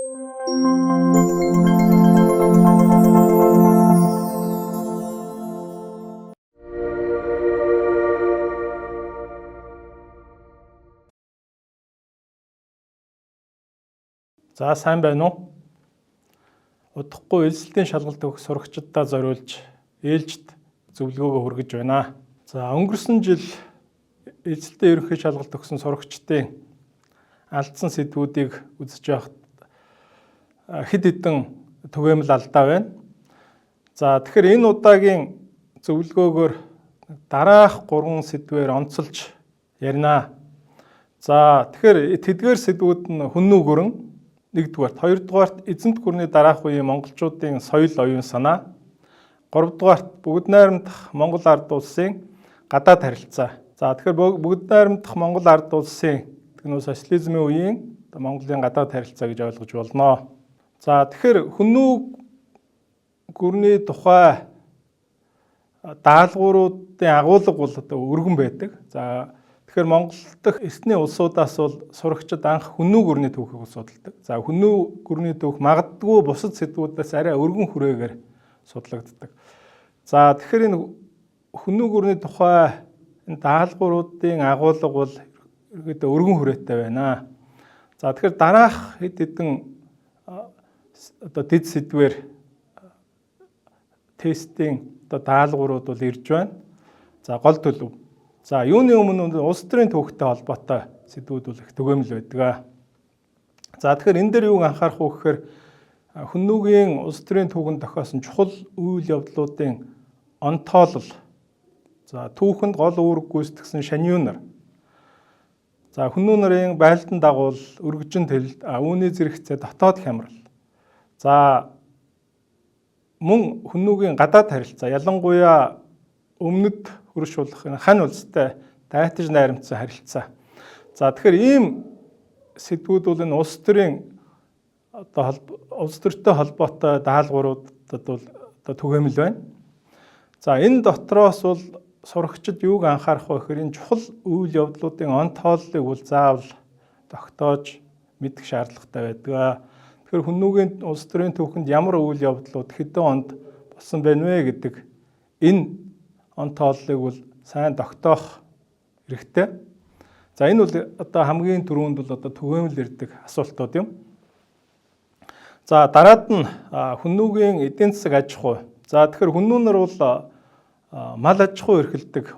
За сайн байна уу? Удахгүй элсэлтийн шалгалт өгөх сурагчдаа зориулж ээлжид зөвлөгөөгөө хүргэж байна. За өнгөрсөн жил элсэлтийн ерөнхий шалгалт өгсөн сурагчдын алдсан сэдвүүдийг үзэж байхад хэд хэдэн түгээмэл алдаа байна. За тэгэхээр энэ удаагийн зөвлөгөөгөөр дараах 3 сэдвээр онцолж ярина. За тэгэхээр тэдгээр сэдвүүд нь хүннүү гүрэн, нэгдүгээрт, хоёрдугаарт эзэнт гүрний дараах үеийн монголчуудын соёл оюун санаа, гуравдугаарт бүгд найрамдах Монгол ард улсын гадаад харилцаа. За тэгэхээр бүгд найрамдах Монгол ард улсын социализмын үеийн Монголын гадаад харилцаа гэж ойлгож болно. За тэгэхээр хүннүү гүрний тухай даалгавруудын агуулга бол өргөн байдаг. За тэгэхээр Монгол дахь эртний улсуудаас бол сурагчид анх хүннүү гүрний түүхийг судалдаг. За хүннүү гүрний түүх магадгүй бусад сэдвүүдээс арай өргөн хүрээгээр судлагддаг. За тэгэхээр энэ хүннүү гүрний тухай энэ даалгавруудын агуулга бол ерөөдөө өргөн хүрээтэй байна. За тэгэхээр дараах хэд хэдэн дэд сэдвээр тестийн даалгаврууд бол ирж байна. За гол төлөв. За юуны өмнө улс төрийн түүхтэй холбоотой сэдвүүд бол их түгээмэл байдаг. За тэгэхээр энэ дээр юуг анхаарах вэ гэхээр хүннүүгийн улс төрийн түүхэнд тохиосон чухал үйл явдлуудын онтоолол. За түүхэнд гол үүрэг гүйцэтгсэн шаниу нар. За хүннүү нарын байлдан дагуул, өргөжин тэлэлт, үүний зэрэгцээ дотоод хямрал. За мөн хүннүүгийн гадаад харилцаа, ялангуяа өмнөд хөрш болох хань улстай дайтаж найрамдсан харилцаа. За тэгэхээр ийм сэдвүүд бол энэ улс төрийн улс төртэй холбоотой даалгавруудад бол түгээмэл байна. За энэ дотроос бол сурагчид юуг анхаарах вэ гэхээр энэ чухал үйл явдлуудын онтооллыг бол заавал тогтоож мэдэх шаардлагатай байдаг. Тэгэхээр хүннүүгийн улс төрийн түүхэнд ямар үйл явдлууд хэдэн онд болсон байна вэ гэдэг энэ онтооллыг бол сайн тогтоох хэрэгтэй. За энэ бол одоо хамгийн түрүүнд бол одоо түгээмэл ирдэг асуултууд юм. За дараад нь хүннүүгийн эдийн засаг аж ахуй. За тэгэхээр хүннүү нар бол мал аж ахуй эрхэлдэг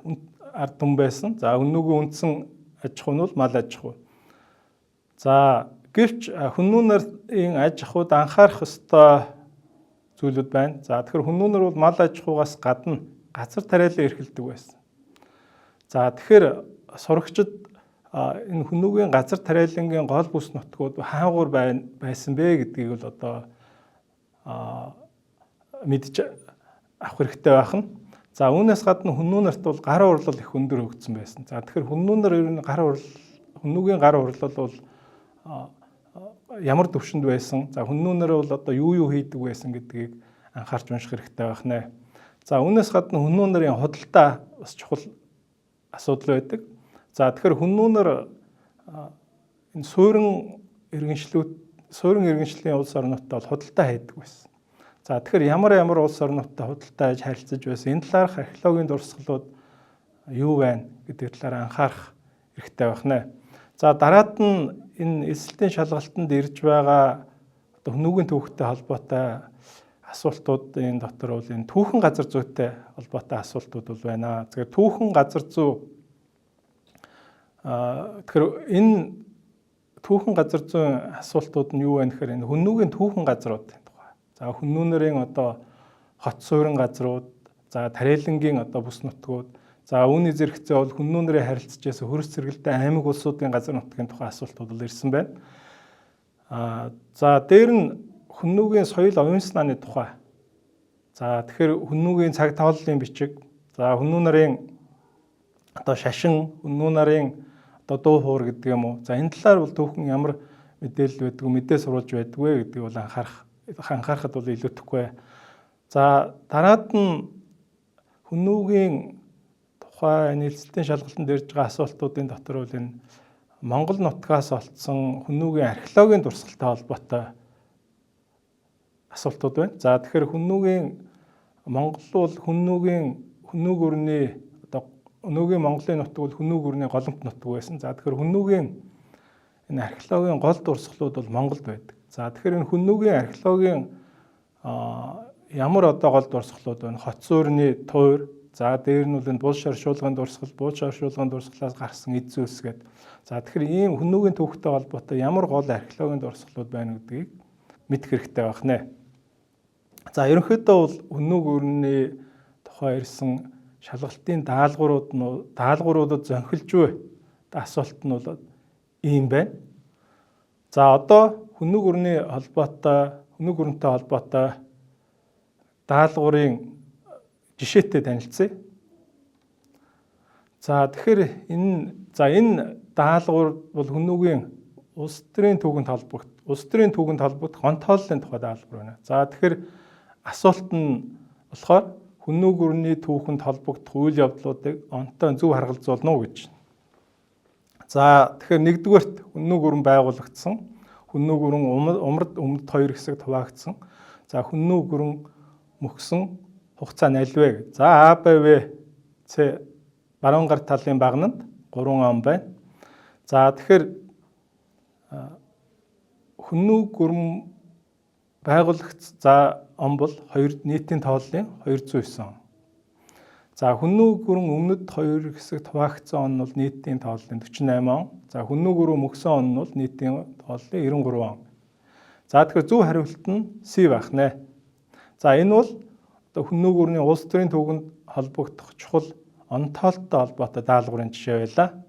ард түмэн байсан. За хүннүүгийн үндсэн аж ахуй нь бол мал аж ахуй. За гэвч хүннүү нарын аж ахуйд анхаарах ёстой зүйлүүд байна. За тэгэхээр хүннүү нар бол мал аж ахуйгаас гадна газар тариалан эрхэлдэг байсан. За тэгэхээр сурагчид энэ хүннүүгийн газар тариалангийн гол бүс нутгууд хаангуур байсан бэ гэдгийг бол одоо мэдж авах хэрэгтэй байна. За үүнээс гадна хүннүү нарт бол гар урлал их өндөр хөгжсөн байсан. За тэгэхээр хүннүү нар ер нь хүннүүгийн гар урлал бол ямар төвшөнд байсан. За хүннүү нар бол одоо юу хийдэг байсан гэдгийг анхаарч унших хэрэгтэй байна. За үүнээс гадна хүннүү нарын худалдаа бас чухал асуудал байдаг. За тэгэхээр хүннүү нар энэ суурин иргэншлийн улс орнуудтай бол худалдаа хийдэг байсан. За тэгэхээр ямар улс орнуудтай худалдаа хийж харилцаж байсан энэ талаарх археологийн дурсгалууд юу байна гэдэг талаар анхаарах хэрэгтэй байна. За дараад нь энэ элсэлтийн шалгалтанд ирж байгаа одоо хүннүүгийн түүхтэй холбоотой асуултуудын дотор бол энэ түүхэн газар зүйтэй холбоотой асуултууд бол байна. Тэгэхээр түүхэн газар зүй тэгэхээр энэ түүхэн газар зүйн асуултууд нь юу вэ гэхээр энэ хүннүүгийн түүхэн газруудын тухай. За хүннүү нарын одоо хот суурин газрууд, за тариалангийн одоо бүс нутгууд, за үүний зэрэгцээ бол хүннүү нарын харилцаж байсан хөрс цэргэлтэй аймаг улсуудын газар нутгийн тухай асуултууд бол ирсэн байна. За дээр нь хүннүүгийн соёл оюун санааны тухай. За тэгэхээр хүннүүгийн цаг тооллын бичиг, за хүннүү нарын одоо шашин, хүннүү нарын одоо дуу хуур гэдэг юм уу. За энэ талаар бол түүхэн ямар мэдээлэл байдаг, мэдээ сурвалж байдаг вэ гэдгийг бол анхаарахад бол илүүтэхгүй. За дараад нь хүннүүгийн тухай нэлцэлтийн шалгалтанд ирж байгаа асуултуудын дотор бол энэ Монгол нутгаас олдсон хүннүүгийн археологийн дурсгалтай холбоотой асуултууд байна. За тэгэхээр Монгол бол хүннүг өрний одоо өнөөгийн Монголын нутаг бол хүннүг өрний голомт нутаг байсан. За тэгэхээр хүннүгийн энэ археологийн гол дурсгалууд бол Монголд байдаг. За тэгэхээр энэ хүннүгийн археологийн ямар одоо гол дурсгалууд байна? Хоц өрний туур, за дээр нь бол энэ бул шаршуулгын дурсгал, бул шаршуулгын дурсгалаас гарсан эд зүйлс гэдэг. За тэгэхээр ийм хүннүгийн түүхтэй холбоотой ямар гол археологийн дурсгалууд байна гэдгийг мэдэх хэрэгтэй байх нэ. За ерөнхийдөө бол хүннүг өрний тухай ирсэн шалгалтын даалгавруудад зөнхөлж буй асуулт нь бол ийм байна. За одоо хүннүг өрнөтэй холбоотой даалгаврын жишээтэй танилцъя. За тэгэхээр энэ даалгавар бол хүннүгийн улс төрийн түүхэнд холбогдох онтооллын тухай даалгавар байна. За тэгэхээр асуулт нь болохоор хүннүг өрний түүхэнд холбогдох үйл явдлуудыг онтой зөв харгалзуулна уу гэж. За тэгэхээр нэгдүгээрт хүннүг өрн байгуулагдсан, хүннүг өрн умард өмнөд хоёр хэсэг хуваагдсан. За хүннүг өрн мөхсөн хугацаа нь аль вэ? За А, Б, В, С баруун гар талын багнанд 3 он байна. За тэгэхээр хүннүг өрн байгуулагдсан он бол нийтийн тооллын 209 он. За хүннүг өрн өмнөд хоёр хэсэгт хуваагдсан он бол нийтийн тооллын 48 он. За хүннүг өрн мөхсөн он нь бол нийтийн тооллын 93 он. За тэгэхээр зөв хариулт нь С байх нэ. За энэ бол одоо хүннүг өрний улс төрийн түүхэнд холбогдох чухал онтоолтой холбоотой даалгаврын жишээ байлаа.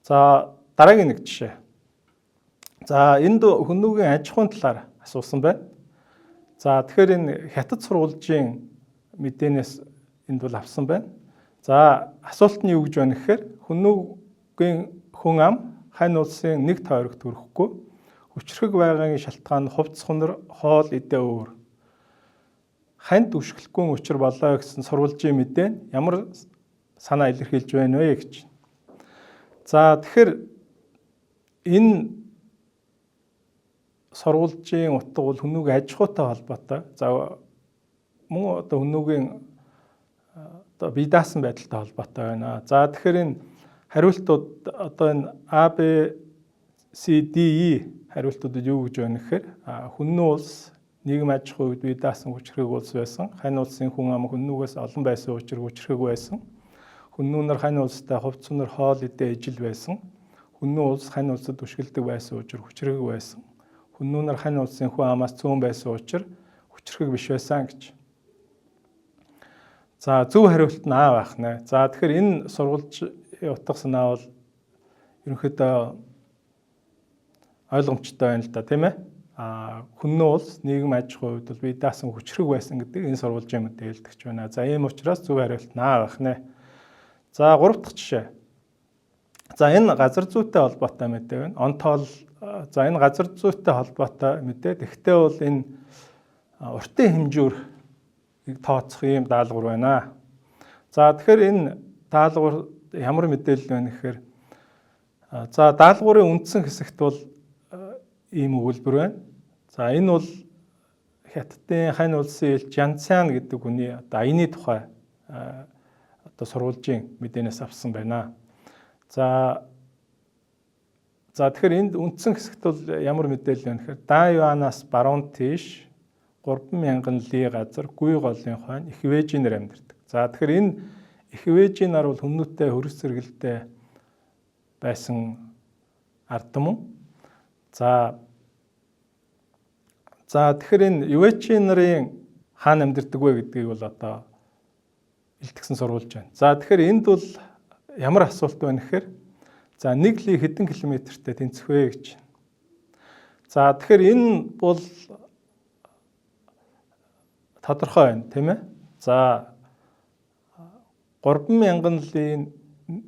За дараагийн нэг жишээ. За энд хүннүгийн аж ахуйн талаар асуусан байна. За тэгэхээр энэ хятад сурвалжийн мэдээнээс энд бол авсан байна. За асуулт нь юу гэж байна гэхээр хүннүгийн хүн ам хань улсын нэг тойрогт хүрэхгүй хүчрхэг байгааны шалтгаан хувцс хунар хоол идэ өөр ханд үшгэлэхгүй учир болоо гэсэн сурвалжийн мэдээ ямар санаа илэрхийлж байна вэ гэж. За тэгэхээр энэ сурвалжийн утга бол хүннүгийн аж ахуйтай холбоотой. За мөн одоо хүннүгийн одоо бие даасан байдалтай холбоотой байна. За тэгэхээр энэ хариултууд одоо энэ А, Б, С, Д, И хариултуудад юу гэж байна гэхээр хүннү улс нийгэм аж ахуйд бие даасан хүчрхэг улс байсан. Хань улсын хүн ам хүннүгээс олон байсан учраас хүчрхэг байсан. Хүннүнэр хань улстай хувцс хунар хоол идэ ижил байсан. Хүннү улс хань улсад үшгэлдэг байсан учраас хүчрхэг байсан. Хүннүнэр хань улсын хүн амаас цөөн байсан учраас хүчрхэг биш байсан гэж. За зөв хариулт нь А байх нэ. За тэгэхээр энэ сурвалжийн утга санаа бол ерөнхийдөө ойлгомжтой байна л да, тийм ээ. Хүннү улс нийгэм аж ахуйд бол бие даасан хүчрхэг байсан гэдэг энэ сурвалжийн мэдээ хэлдэгч байна. За ийм учраас зөв хариулт нь А байх нэ. За 3 дахь жишээ. За энэ газар зүйтэй холбоотой мэдээ байна. За энэ газар зүйтэй холбоотой мэдээ. Тэгвэл бол энэ уртын хэмжүүрийг тооцох ийм даалгавар байна. За тэгэхээр энэ даалгавар ямар мэдээлэл байна гэхээр за даалгаврын үндсэн хэсэгт бол ийм өгүүлбэр байна. За энэ бол Хятадын хань улсын элч Янцян гэдэг хүний одоо аяны тухай одоо сурвалжийн мэдээнээс авсан байна. За тэгэхээр энд үндсэн хэсэгт бол ямар мэдээлэл байна гэхээр Даюанаас баруун тийш 3000 ли газар гуй голын хойно их вэжинэр амьдардаг. За тэгэхээр энэ их вэжин нар бол хүмүүстээ хөрс сэргэлтэй байсан ард түмэн. За тэгэхээр энэ вэжин нарын хаана амьдардаг вэ гэдгийг бол одоо илтгэсэн сурвалж байна. За тэгэхээр энд бол ямар асуулт байна гэхээр за 1 ли хэдэн километртэй тэнцэх вэ гэж. За тэгэхээр энэ бол тодорхой байна, тийм ээ. За 3000 ли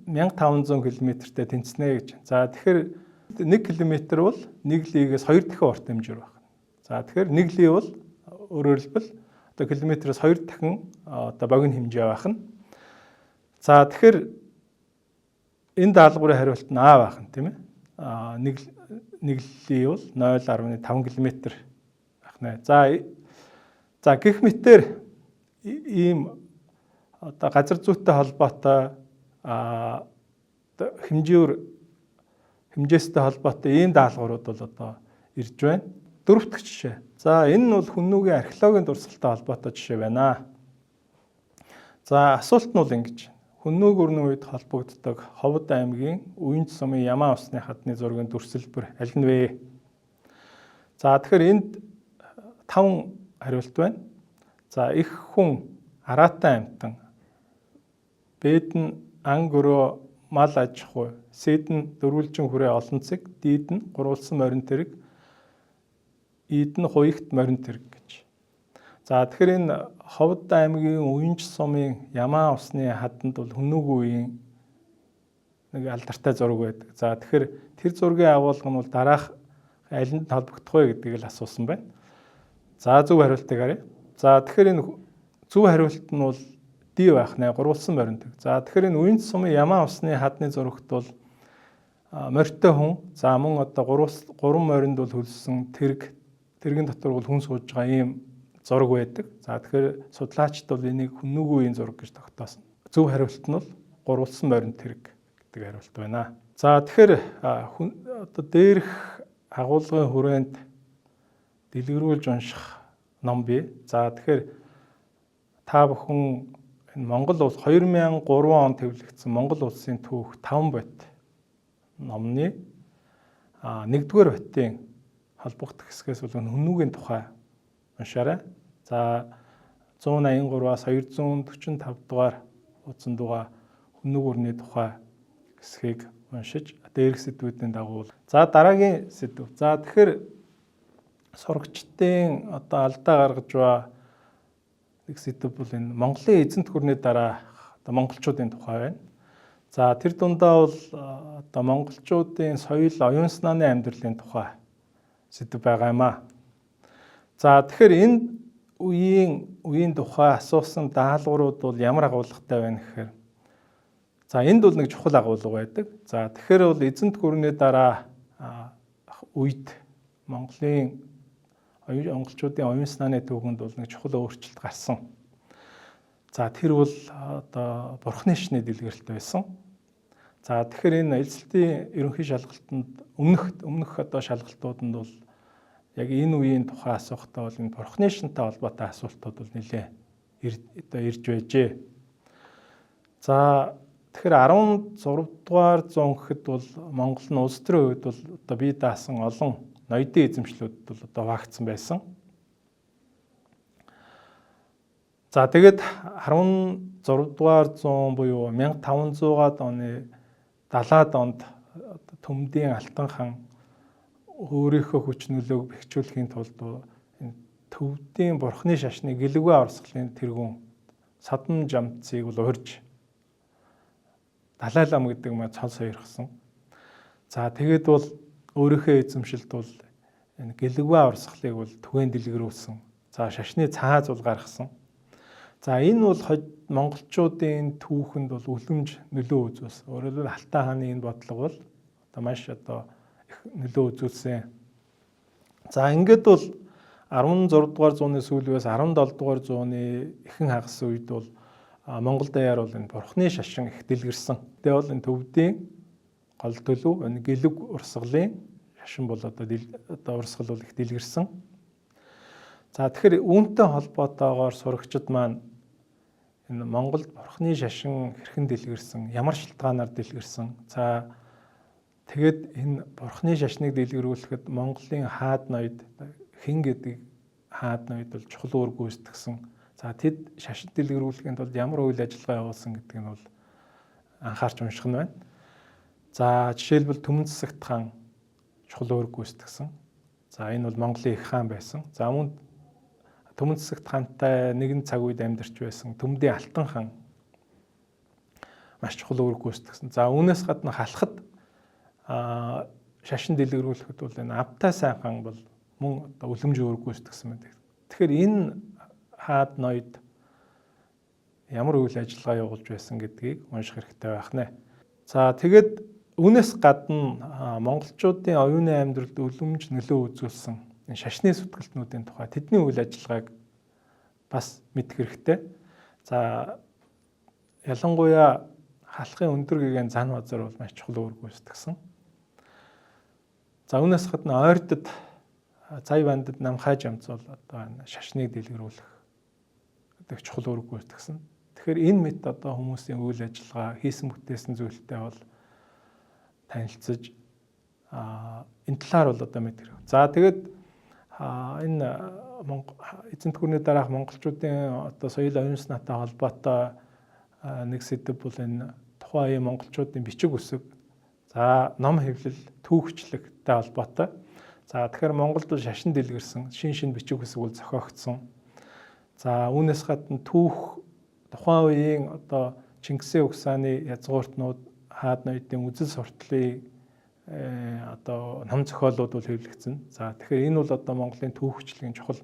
1500 км-тэй тэнцэнэ гэж. За тэгэхээр 1 км бол 1 лигээс 2 дахин урт хэмжээр байна. За тэгэхээр 1 ли бол өөрөөр хэлбэл одоо километрээс 2 дахин одоо богино хэмжээ байна. За тэгэхээр энэ даалгаврын хариулт нь А байна, тийм ээ. 1 ли бол 0.5 км нэ. За гэх мэтэр ийм одоо газар зүйтэй холбоотой хэмжээстэй холбоотой ийм даалгаврууд бол одоо ирж байна. Дөрөв дэх жишээ. За энэ нь бол Хүннүгийн археологийн дурсгалтай холбоотой жишээ байна. За асуулт нь бол ингэж. Хүннүг өрнөн үед холбогддог Ховд аймгийн Уянж сумын Ямаа усны хадны зургийн дүрслэлбэр аль нь вэ? За тэгэхээр энд 5 хариулт байна. За их хүн Араатай амьтан, Бэд нь ан гөрөө мал аж ахуй, Сэд нь дөрвөлжин хүрээ олон цэг, Дид нь гурвалсан морин тэрэг, Ид нь хуягт морин тэрэг гэж. За тэгэхээр энэ Ховд аймгийн Уянж сумын Ямаа усны хаданд бол Хүннүгийн үеийн нэг алдартай зураг байдаг. За тэгэхээр тэр зургийн агуулга нь бол дараах алинд холбогдох вэ гэдгийг л асуусан байна. За зөв хариултыг харъя. За тэгэхээр энэ зөв хариулт нь бол D байх нэ, гурвалсан морин тэрэг. За тэгэхээр энэ Уянж сумын Ямаа усны хадны зурагт бол морьтой хүн, за мөн одоо гурван моринд бол хөлсөн тэрэг, тэргийн дотор бол хүн сууж байгаа ийм зураг байдаг. За тэгэхээр судлаачид бол энийг Хүннүгийн үеийн зураг гэж тогтоосон. Зөв хариулт нь бол гурвалсан морин тэрэг гэдэг хариулт байна. За тэгэхээр одоо дээрх агуулгын хүрээнд дэлгэрүүлж унших ном бий. За тэгэхээр та бүхэн энэ Монгол улс 2003 он хэвлэгдсэн Монгол улсын түүх 5 бот номны 1-р ботын холбогдох хэсгээс бол Хүннүгийн тухай уншаарай. За 183-аас 245 дугаар утсан дугаар Хүннүг өрний тухай хэсгийг уншиж дээрх сэдвүүдийн дагуу. За дараагийн сэдв. За тэгэхээр сурагчдын одоо алдаа гаргаж байгаа нэг сэдв бол энэ Монголын эзэнт гүрний дараа одоо монголчуудын тухай байна. За тэр дундаа бол одоо монголчуудын соёл, оюун санааны амьдралын тухай сэдв байгаа юм аа. За тэгэхээр энэ үеийн тухай асуусан даалгаврууд бол ямар агуулгатай байна гэхээр за энд бол нэг чухал агуулга байдаг. За тэгэхээр бол эзэнт гүрний дараа үед монголчуудын оюун санааны төвхөнд бол нэг чухал өөрчлөлт гарсан. За тэр бол одоо Бурхны шний дэлгэрэлт байсан. За тэгэхээр энэ эзэлтийн ерөнхий шалгалтанд өмнөх одоо шалгалтууданд бол яг энэ үеийн тухай асуухтаа бол энэ Бурхны шинтэй холбоотой асуултууд бол нэлээ ирж байжээ. За тэгэхээр 16 дугаар зуун гэхэд бол Монгол нь улс төрийн үед бол одоо бие даасан олон ноёдын эзэмшлүүд бол одоо ваагцсан байсан. За тэгээд 16 дугаар зуун буюу 1500-аад оны 70-аад онд Төмдийн Алтан хаан өөрийнхөө хүч нөлөөг бэхжүүлэхийн тулд энэ Төвдийн Бурхны шашны гэлэвгүй аварсгалын тэргүүн Содон жамцыг бол урьж Далай лам гэдэг маа цол сойрхсон. За тэгээд бол өөрийнхөө эзэмшилд бол энэ гэлэвгүй аварсгалыг бол түгээн дэлгэрүүлсэн. За шашны цааз бол гаргасан. За энэ бол монголчуудын түүхэнд бол үлэмж нөлөө үзүүлсэн. Өөрөөр хэлбэл Алтан хааны энэ бодлого бол одоо маш одоо их нөлөө үзүүлсэн. За ингээд бол 16 дугаар зууны сүүлээс 17 дугаар зууны ихэнх хагас үед бол Монгол даяар бол энэ Бурхны шашин их дэлгэрсэн. Тэгээ бол энэ Төвдийн гол төлөв энэ гэлэг урсгалын шашин бол одоо урсгал бол их дэлгэрсэн. За тэгэхээр үүнтэй холбоотойгоор сурагчид маань энэ Монголд Бурхны шашин хэрхэн дэлгэрсэн, ямар шалтгаанаар дэлгэрсэн. За тэгээд энэ Бурхны шашныг дэлгэрүүлэхэд Монголын хаад ноёд хэн гэдэг хаад ноёд бол чухал үүрэг гүйцэтгсэн. За тэд шашин дэлгэрүүлэхийн тулд ямар үйл ажиллагаа явуулсан гэдэг нь бол анхаарч унших нь байна. За жишээлбэл Түмэн Засагт хаан чухал үүрэг гүйцэтгсэн. За энэ бол Монголын их хаан байсан. За мөн Түмэн Засагт хаантай нэгэн цаг үед амьдарч байсан Төмдийн Алтан хаан маш чухал үүрэг гүйцэтгсэн. За үүнээс гадна халахад шашин дэлгэрүүлэхэд бол энэ Автай сайн хаан бол мөн одоо үлэмж үүрэг гүйцэтгсэн байдаг. Тэгэхээр энэ хаад ноёд ямар үйл ажиллагаа явуулж байсан гэдгийг унших хэрэгтэй байх нэ. За тэгээд үүнээс гадна монголчуудын оюуны амьдралд үлэмж нөлөө үзүүлсэн улсын шашны зүтгэлтнүүдийн тухай тэдний үйл ажиллагааг бас мэдэх хэрэгтэй. За ялангуяа халахын өндөр гэгээн зан базар бол маш чухал үүрэг гүйцэтгсэн. За үүнээс гадна ойрдод зай бандад намхааж амц бол одоо шашныг дэлгэрүүлэх гэдэг чухал үүрэг гүйцэтгсэн. Тэгэхээр энэ мэт одоо хүмүүсийн үйл ажиллагаа хийсэн бүтээсэн зүйлтэй бол танилцж энэ талаар бол одоо мэдэх хэрэг. За тэгээд энэ эзэнт гүрний дараах монголчуудын одоо соёл оюун санаатай холбоотой нэг сэдэв бол энэ тухайн үеийн монголчуудын бичиг үсэг, за ном хэвлэл, түүхчлэгтэй холбоотой. За тэгэхээр Монголд шашин дэлгэрсэн шин бичиг үсэг бол зохиогдсон. За үүнээс гадна түүх тухайн үеийн одоо Чингисийн угсааны язгууртнууд, хаад ноёдын үзэл сурталын одоо ном зохиолууд бол хэвлэгдсэн. За тэгэхээр энэ бол одоо Монголын түүхчлэгийн чухал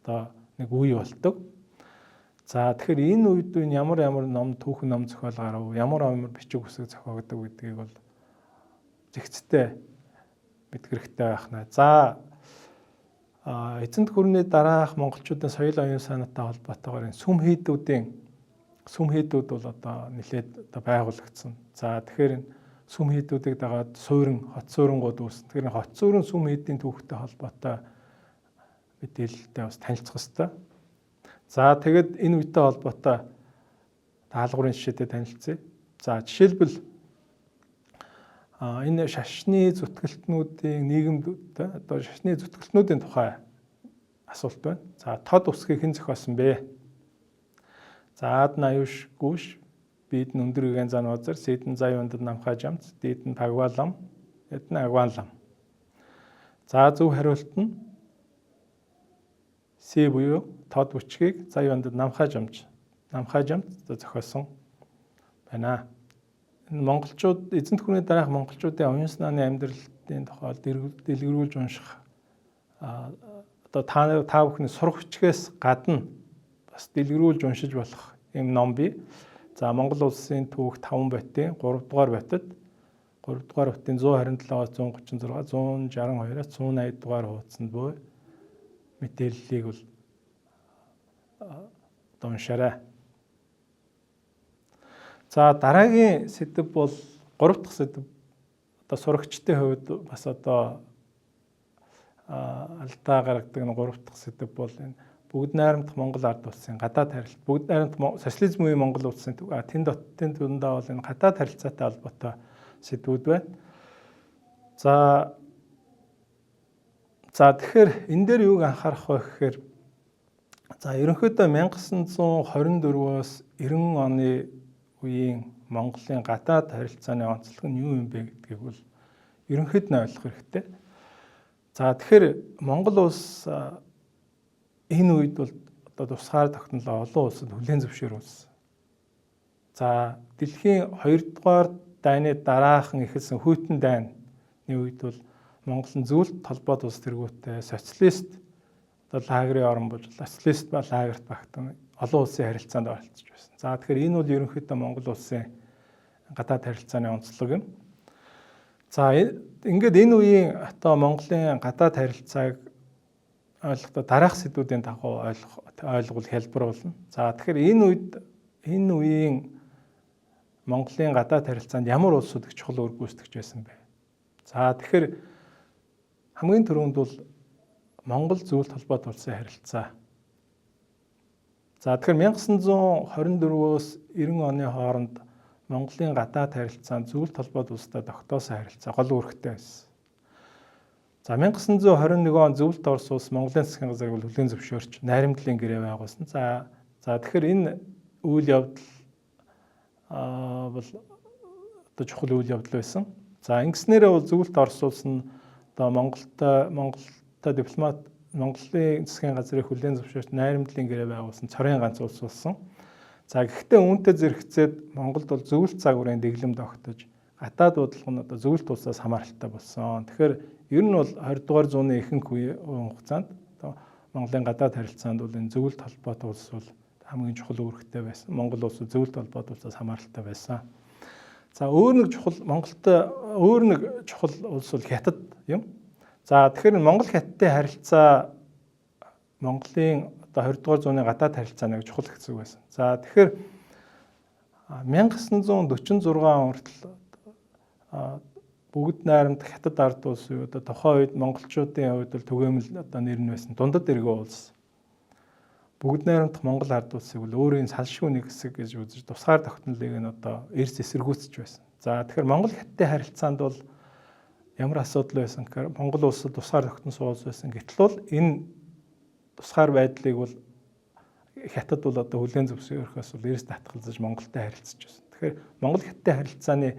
одоо нэг үе болдог. За тэгэхээр энэ үед ямар ном түүхэн ном зохиол гарав, ямар бичиг үсэг зохиогддог гэдгийг бол зэгцтэй мэдэх хэрэгтэй байх нэ. За эзэнт гүрний дараах монголчуудын соёл оюун санаатай холбоотойгоор сүм хийдүүд бол одоо нэлээд одоо байгуулагдсан. За тэгэхээр сүм хийдүүдийг дагаад хот суурингууд үүссэн. Тэгэхээр хот суурин сүм хийдийн түүхтэй холбоотой мэдээлэлтэй бас танилцах хэрэгтэй. За тэгэд энэ үетэй холбоотой даалгаврын жишээтэй танилцъя. За жишээлбэл энэ шашны зүтгэлтнүүдийн нийгэмд одоо шашны зүтгэлтнүүдийн тухай асуулт байна. За тод усгийг хэн зохиосон бэ? За ад наюуш гүш, бид нь өндөр гэгээн зан базар, сэдэн зай бандад намхааж амц, дид нь пагвалам, эд нь агванлам. За зөв хариулт нь С буюу тод бүчгийг зай бандад намхааж амц зохиосон байна. Монголчууд эзэнт гүрний дараах монголчуудын оюун санааны амьдралын тухай дэлгэрүүлж унших одоо та бүхний сурах бичгээс гадна бас дэлгэрүүлж уншиж болох юм ном бий. За Монгол улсын түүх 5 байтын 3 дугаар байтад 3 дугаар байтын 127-аас 136, 162-аас 180 дугаар хуудсанд буй мэдээллийг бол уншаарай. За дараагийн сэдэв бол 3 дахь сэдэв. Одоо сурагчдын хувьд бас одоо алдаа гаргадаг 3 дахь сэдэв бол энэ бүгд найрамдах Монгол ард улсын гадаад харилцаа, бүгд найрамдах социализм үеийн Монгол улсын тэнд дундаа бол энэ гадаад харилцаатай холбоотой сэдвүүд байна. За тэгэхээр энэ дээр юуг анхаарах вэ гэхээр за ерөнхийдөө 1924-өөс 90 оны үеийн Монголын гадаад харилцааны онцлог нь юу юм бэ гэдгийг бол ерөнхийд нь ойлгох хэрэгтэй. За тэгэхээр Монгол улс энэ үед бол одоо тусгаар тогтнолоо олон улсад хүлээн зөвшөөрүүлсэн. За дэлхийн 2 дугаар дайны дараахан эхэлсэн хүйтэн дайны үед бол Монголын зөвлөлт холбоот улс тэргүүтээ социалист одоо лагерын орн болж социалист ба лагерт багтан олон улсын харилцаанд оролцож байсан. За тэгэхээр энэ бол ерөнхийдөө Монгол улсын гадаад харилцааны онцлог юм. За ингээд энэ үеийн одоо Монголын гадаад харилцааг ойлгохдоо дараах сэдвүүдийн дагуу ойлгол хэлбэр болно. За тэгэхээр энэ үеийн Монголын гадаад харилцаанд ямар улсууд их чухал үүрэг гүйцэтгэж байсан бэ? За тэгэхээр хамгийн түрүүнд бол Монгол зөвлөлт холбоот улсын харилцаа. За тэгэхээр 1924-өөс 90 оны хооронд Монголын гадаад харилцаанд зөвлөлт холбоот улстай тогтоосон харилцаа гол үүрэгтэй байсан. За 1921 он зөвлөлт Орос улс Монголын засгийн газрыг хүлээн зөвшөөрч найрамдлын гэрээ байгуулсан. За тэгэхээр энэ үйл явдал бол одоо чухал үйл явдал байсан. За ингэснээрээ бол зөвлөлт Орос улс нь одоо Монголтой дипломат Монголын засгийн газрыг хүлээн зөвшөөрч найрамдлын гэрээ байгуулсан цорын ганц улс болсон. За гэхдээ үүнтэй зэрэгцээд Монголд бол зөвлөлт загварын дэглэм тогтож гадаад бодлого нь одоо зөвлөлт улсаас хамааралтай болсон. Тэгэхээр ер нь бол 20 дугаар зууны ихэнх үеийн хугацаанд одоо Монголын гадаад харилцаанд бол энэ зөвлөлт холбоот улс бол хамгийн чухал үүрэгтэй байсан. Монгол улс зөвлөлт холбоот улсаас хамааралтай байсан. За өөр нэг чухал улс бол Хятад юм. За тэгэхээр Монгол Хятадтай харилцаа Монголын одоо 20 дугаар зууны гадаад харилцааны чухал хэсэг байсан. За тэгэхээр 1946 он хүртэл бүгд найрамдах Хятад ард улс юу одоо тухайн үед монголчуудын хувьд бол түгээмэл одоо нэр нь байсан дундад эргэн улс. Бүгд найрамдах Монгол ард улсыг бол өөрийн салшгүй нэг хэсэг гэж үзэж тусгаар тогтнолыг нь одоо эрс эсэргүүцэж байсан. За тэгэхээр Монгол Хятадтай харилцаанд бол ямар асуудал байсан гэхээр Монгол улсад тусгаар тогтнол суулж байсан. Гэтэл бол энэ тусгаар байдлыг бол Хятад бол одоо хүлээн зөвшөөрөхөөс бол эрс татгалзаж Монголтой харилцаж байсан. Тэгэхээр Монгол Хятадтай харилцааны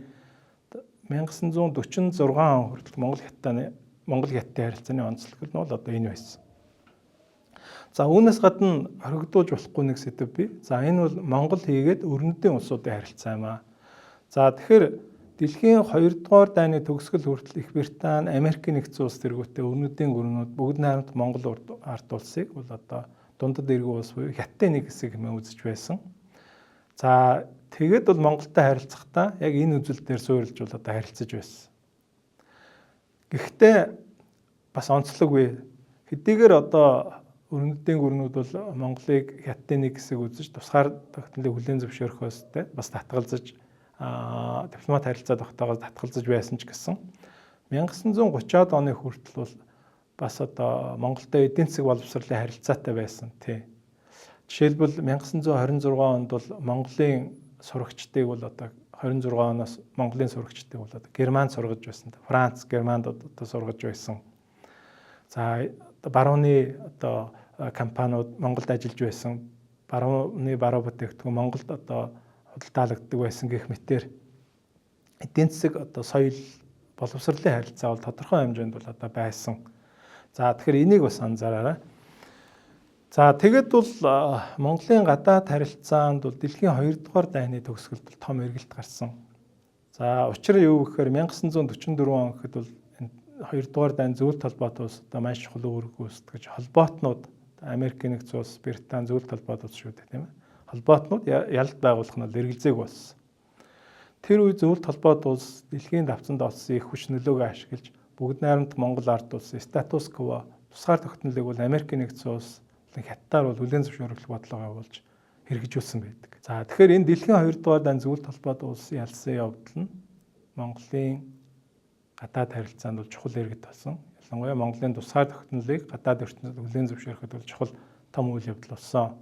1946 он хүртэл Монгол Хятадтай харилцааны онцлог нь бол одоо энэ байсан. За үүнээс гадна хоригдуулж болохгүй нэг сэдв бий. За энэ бол Монгол хийгээд өрнөдийн улсуудын харилцаа юм аа. За тэгэхээр дэлхийн 2 дугаар дайны төгсгөл хүртэл Их Британи, Америкийн нэгдсэн улс тэргүүтээ өрнөдийн гүрнүүд бүгд найрамд Монгол ард улсыг бол одоо дундад эргэн улс буюу Хятадын нэг хэсэг хэмээн үзэж байсан. За тэгээд бол Монголтой харилцахдаа яг энэ үзэл дээр суурилж бол одоо харилцаж байсан. Гэхдээ бас онцлог бий. Хэдийгээр одоо өрнөдийн гүрнүүд бол Монголыг Хятадын нэг хэсэг үзэж тусгаар тогтнолыг хүлээн зөвшөөрөхөөстэй бас татгалзаж дипломат харилцаа тогтоогоод татгалзаж байсан ч гэсэн 1930-аад оны хүртэл бол бас одоо Монголтой эдийн засаг боловсролын харилцаатай байсан тий. Жишээлбэл 1926 онд бол Монголын сурагчдыг бол одоо 26 оноос Монголын сурагчдыг бол одоо Германд сургаж байсан. Франц, Германд одоо сургаж байсан. За барууны одоо компаниуд Монголд ажиллаж байсан. Барууны бараа бүтээгдэхүүн Монголд одоо худалдаалагддаг байсан гэх мэтээр эдийн засаг одоо соёл боловсролын харилцаа бол тодорхой хэмжээнд бол одоо байсан. За тэгэхээр энийг бас анзаараарай. За тэгэд бол Монголын гадаад харилцаанд бол дэлхийн 2 дугаар дайны төгсгөлд том эргэлт гарсан. За учир нь юу гэхээр 1944 он гэхэд бол 2 дугаар дайны зөвлөлт холбоот улс одоо маш чухал үүрэг гүйцэтгэж холбоотнууд Америкийн нэгдсэн улс, Британи зөвлөлт холбоот улс шүү дээ тийм ээ. Холбоотнууд ялалт байгуулах нь эргэлзээг болсон. Тэр үе зөвлөлт холбоот улс дэлхийн давцанд олсон их хүч нөлөөгөө ашиглаж бүгд найрамдах Монгол ард улсын статус кво тусгаар тогтнолыг бол Америкийн нэгдсэн улс Хятадаар бол хүлээн зөвшөөрөх бодлого явуулж хэрэгжүүлсэн байдаг. За тэгэхээр энэ дэлхийн 2 дугаар дайны зөвлөлт холбоот улсын ялсан явдал нь Монголын гадаад харилцаанд бол чухал иргэд болсон. Ялангуяа Монголын тусгаар тогтнолыг гадаад ертөнцид хүлээн зөвшөөрөхөд бол чухал том үйл явдал болсон.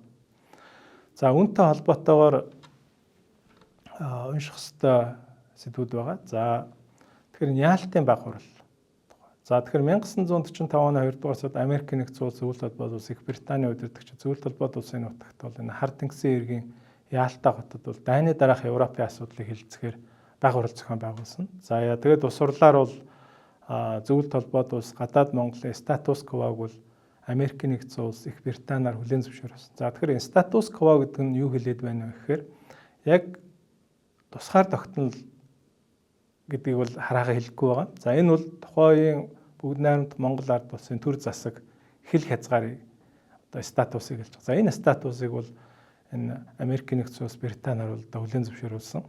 За үүнтэй холбоотойгоор унших ёстой сэдвүүд байгаа. За тэгэхээр Яалтын баг хурал. За тэгэхээр 1945 оны 2 дугаар сард Америкийн нэгдсэн улс зөвлөлт холбоот улс Их Британи удирдагч зөвлөлт холбоот улсын нутагт бол энэ хар тэнгисийн иргэн Яалта хотод бол дайны дараах Европын асуудлыг хэлцэхээр баг хурал зохион байгуулсан. За тэгээд ус сурлаар бол зөвлөлт холбоот улс гадаад Монголын статус квог бол Америкийн нэгдсэн улс Их Британаар хүлээн зөвшөөрсөн. За тэгэхээр энэ статус кво гэдэг нь юу хэлээд байна вэ гэхээр яг тусгаар тогтнол гэдгийг бол хараагаа хэлэхгүй байгаа. За энэ бол тухайн бүгд найрамдах Монгол ард улсын төр засаг хэл хязгаарын одоо статусыг хэлж байгаа. За энэ статусыг бол энэ Америкийн нэгдсэн улс Британаар бол одоо хүлээн зөвшөөрүүлсэн.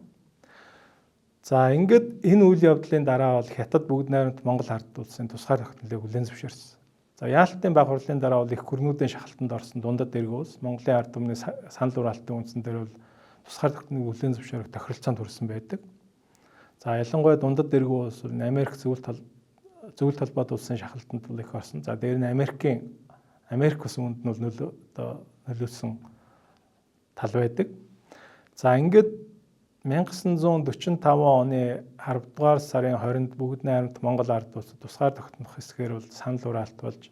За ингээд энэ үйл явдлын дараа бол Хятад бүгд найрамдах Монгол ард улсын тусгаар тогтнолыг хүлээн зөвшөөрсөн. За Яалтын баг хурлын дараа бол их гүрнүүдийн шахалтанд орсон дундад эргэн улс Монголын ард түмний санал хураалтын үндсэн дээр бол тусгаар тогтнолыг хүлээн зөвшөөрөх тохиролцоонд хүрсэн байдаг. За ялангуяа дундад эргэн улс Америк зөвлөлт холбоот улсын шахалтанд бол их орсон. За дээр нь Америк ус үүнд нь нөлөөсөн тал байдаг. За ингээд 1945 оны 10 дугаар сарын 20-нд бүгд найрамдах Монгол ард улс тусгаар тогтнох хэсгээр бол санал хураалт болж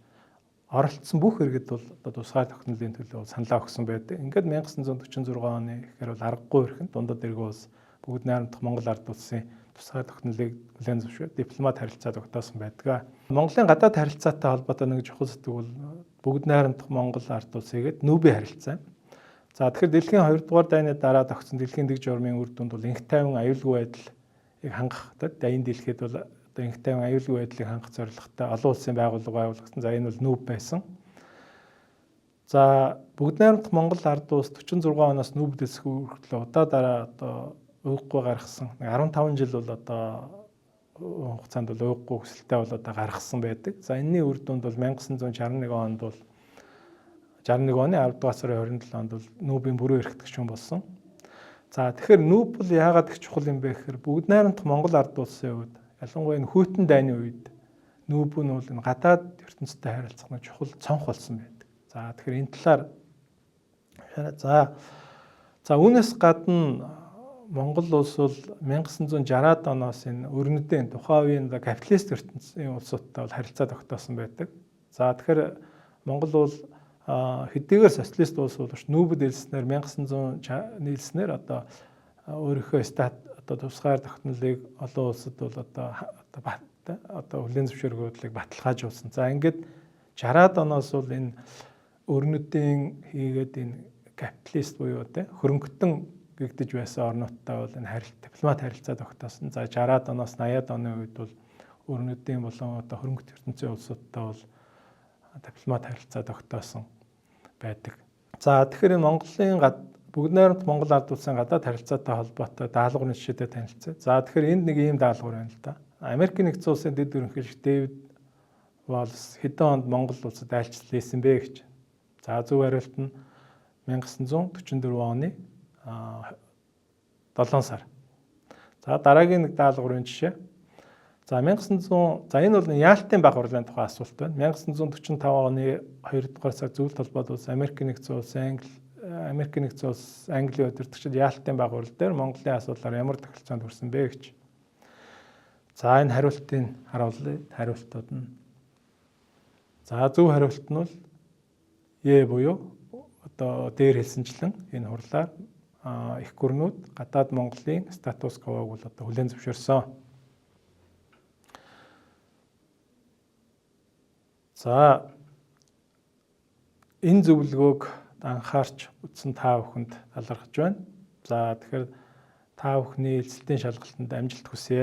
оролцсон бүх иргэд бол одоо тусгаар тогтнолын төлөө саналаа өгсөн байдаг. Ингээд 1946 оны гэхээр бол аргагүй хэрхэн дундад эргэн улс бүгд найрамдах Монгол ард улсын тусгаар тогтнолыг хүлээн зөвшөөрөх дипломат харилцаа тогтоосон байдаг. Монголын гадаад харилцаатай холбоотой нэг чухал сэдв бол бүгд найрамдах Монгол ард улсыгээд нүүбийн харилцаа. За тэгэхээр дэлхийн 2 дугаар дайны дараа тогтсон дэлхийн дэг журмын үр дүнд бол инх тайван аюулгүй байдлыг хангахад энэ дэлхийд бол одоо инх тайван аюулгүй байдлыг хангах зорилготой олон улсын байгууллага байгуулагдсан. За энэ бол нүүб байсан. За бүгд найрамдах Монгол ард улс 46 оноос нүүб дэсэх хүртэл удаа дараа одоо ууггүй гаргасан 15 жил бол одоо хугацаанд бол ууггүй өсөлттэй бол одоо гаргасан байдаг. За энэний үр дүнд бол 1961 онд бол 61 оны 10 дугаар сарын 27 онд бол нүүбийн бүрэн эрх төгшин болсон. За тэгэхээр нүүб бол яагаад их чухал юм бэ гэхээр бүгд найрамдах Монгол ард улсын хувьд ялангуяа энэ хүйтэн дайны үед нүүб нь бол энэ гадаад ертөнцтэй харилцах нь чухал цонх болсон байдаг. За тэгэхээр энэ талаар за үүнээс гадна Монгол улс бол 1960-аад оноос энэ өрнөдийн тухайн үеийн капиталист ертөнцийн улсуудтай бол харилцаа тогтоосон байдаг. За тэгэхээр Монгол бол хэдийгээр социалист улс боловч нүүбэд элснээр 1900 нийлснээр одоо өөрийнхөө одоо тусгаар тогтнолыг олон улсад бол одоо хүлээн зөвшөөргөөдлийг баталгаажуулсан. За ингээд 60-аад оноос бол энэ өрнөдийн хийгээд энэ капиталист буюу хөрөнгөтөн гэгдэж байсан орнуудтай бол энэ дипломат харилцаа тогтоосон. За 60-аад оноос 80-аад оны үед бол өрнөдийн болон одоо хөрөнгөт ертөнцийн улсуудтай бол дипломат харилцаа тогтоосон байдаг. За тэгэхээр Монголын бүгд найрамд Монгол ард улсын гадаад харилцаатай холбоотой даалгаврын жишээтэй танилцъя. За тэгэхээр энд нэг ийм даалгавар байна л да. Америкийн нэгдсэн улсын дэд ерөнхийлөгч Дэвид Волс хэдэн онд Монгол улсад айлчлал хийсэн бэ гэж. За зөв хариулт нь 1944 оны 7 сар. За дараагийн нэг даалгаврын жишээ. За 1900 за энэ бол Яалтын баг хурлын тухай асуулт байна. 1945 оны 2 дугаар сар зөвлөлт холбоод улс Америкийн нэгдсэн улс Английн удирдагчид Яалтын баг хурал дээр Монголын асуудлаар ямар тохиролцоонд хүрсэн бэ гэж. За энэ хариултыг харуулъя. Хариултууд нь. За зөв хариулт нь бол Е буюу одоо дээр хэлсэнчлэн энэ хурлаар их гүрнүүд гадаад Монголын статус квог бол одоо хүлээн зөвшөөрсөн. За энэ зөвлөгөөг анхаарч үзсэн та бүхэнд талархаж байна. За тэгэхээр та бүхний эзэлтийн шалгалтанд амжилт хүсье.